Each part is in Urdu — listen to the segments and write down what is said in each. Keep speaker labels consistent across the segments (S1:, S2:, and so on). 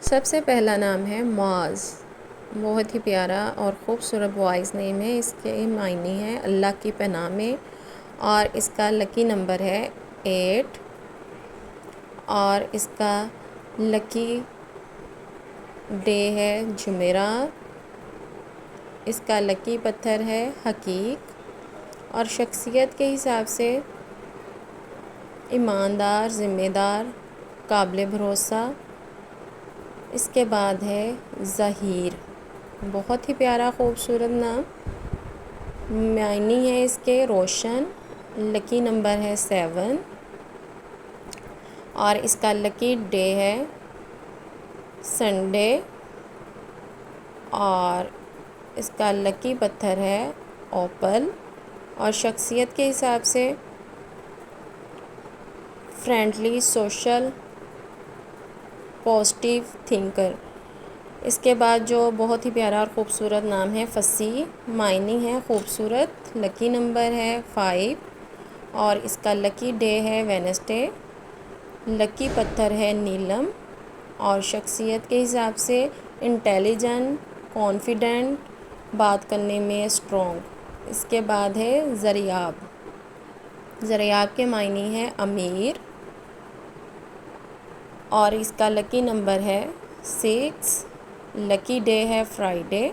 S1: سب سے پہلا نام ہے معاذ، بہت ہی پیارا اور خوبصورت وائس نیم ہے۔ اس کے معنی ہے اللہ کی پناہ میں، اور اس کا لکی نمبر ہے 8، اور اس کا لکی ڈے ہے جمعرات، اس کا لکی پتھر ہے حقیق، اور شخصیت کے حساب سے ایماندار، ذمہ دار، قابل بھروسہ۔ اس کے بعد ہے ظہیر، بہت ہی پیارا خوبصورت نام، معنی ہے اس کے روشن، لکی نمبر ہے 7، اور اس کا لکی ڈے ہے سنڈے، اور اس کا لکی پتھر ہے اوپل، اور شخصیت کے حساب سے فرینڈلی، سوشل، پازیٹیو تھنکر۔ اس کے بعد جو بہت ہی پیارا اور خوبصورت نام ہے فصیح، معنی ہے خوبصورت، لکی نمبر ہے 5، اور اس کا لکی ڈے ہے وینسڈے، لکی پتھر ہے نیلم، اور شخصیت کے حساب سے انٹیلیجنٹ، کانفیڈنٹ، بات کرنے میں اسٹرانگ۔ اس کے بعد ہے زریاب، زریاب کے معنی ہے امیر، اور اس کا لکی نمبر ہے 6، لکی ڈے ہے فرائیڈے،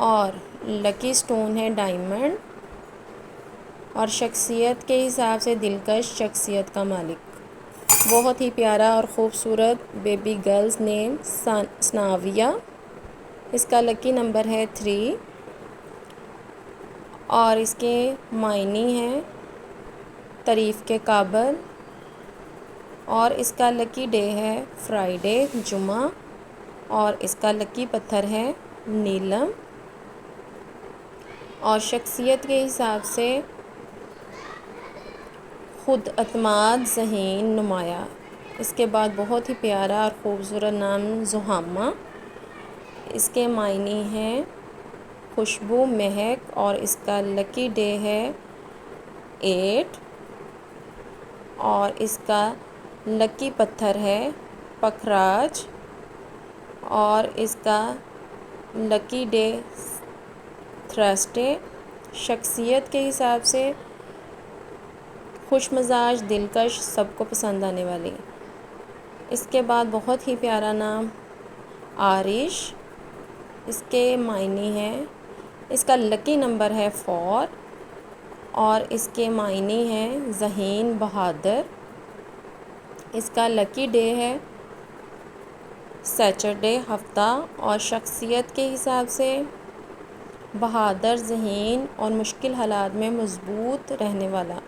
S1: اور لکی سٹون ہے ڈائمنڈ، اور شخصیت کے حساب سے دلکش شخصیت کا مالک۔ بہت ہی پیارا اور خوبصورت بیبی گرلز نیم ثناویہ، اس کا لکی نمبر ہے 3، اور اس کے معنی ہیں تعریف کے قابل، اور اس کا لکی ڈے ہے فرائیڈے، جمعہ، اور اس کا لکی پتھر ہے نیلم، اور شخصیت کے حساب سے خود اعتماد، ذہین، نمایاں۔ اس کے بعد بہت ہی پیارا اور خوبصورت نام زحامہ، اس کے معنی ہیں خوشبو، مہک، اور اس کا لکی ڈے ہے 8، اور اس کا لکی پتھر ہے پکھراج، اور اس کا لکی ڈے تھرسڈے۔ شخصیت کے حساب سے خوش مزاج، دلکش، سب کو پسند آنے والی۔ اس کے بعد بہت ہی پیارا نام عارش، اس کے معنی ہیں، اس کا لکی نمبر ہے 4، اور اس کے معنی ہیں ذہین، بہادر۔ اس کا لکی ڈے ہے سیچرڈے، ہفتہ، اور شخصیت کے حساب سے بہادر، ذہین، اور مشکل حالات میں مضبوط رہنے والا۔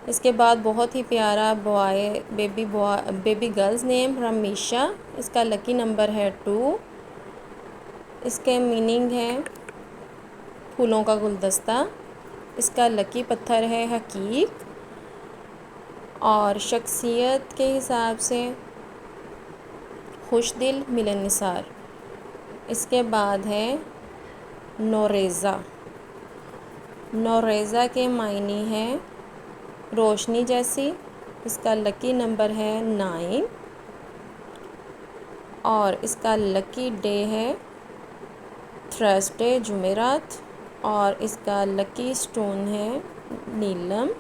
S1: اس کے بعد بہت ہی پیارا بیبی گرلز نیم رمیشا، اس کا لکی نمبر ہے 2، اس کے میننگ ہے پھولوں کا گلدستہ، اس کا لکی پتھر ہے حقیق، اور شخصیت کے حساب سے خوش دل، ملن نثار۔ اس کے بعد ہے نوریزا، نوریزا کے معنی ہے روشنی جیسی، اس کا لکی نمبر ہے 9، اور اس کا لکی ڈے ہے تھرسڈے، جمعرات، اور اس کا لکی سٹون ہے نیلم،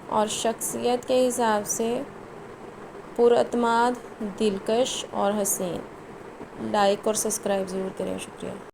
S1: اور شخصیت کے حساب سے پر اعتماد، دلکش، اور حسین۔ لائک اور سبسکرائب ضرور کریں، شکریہ۔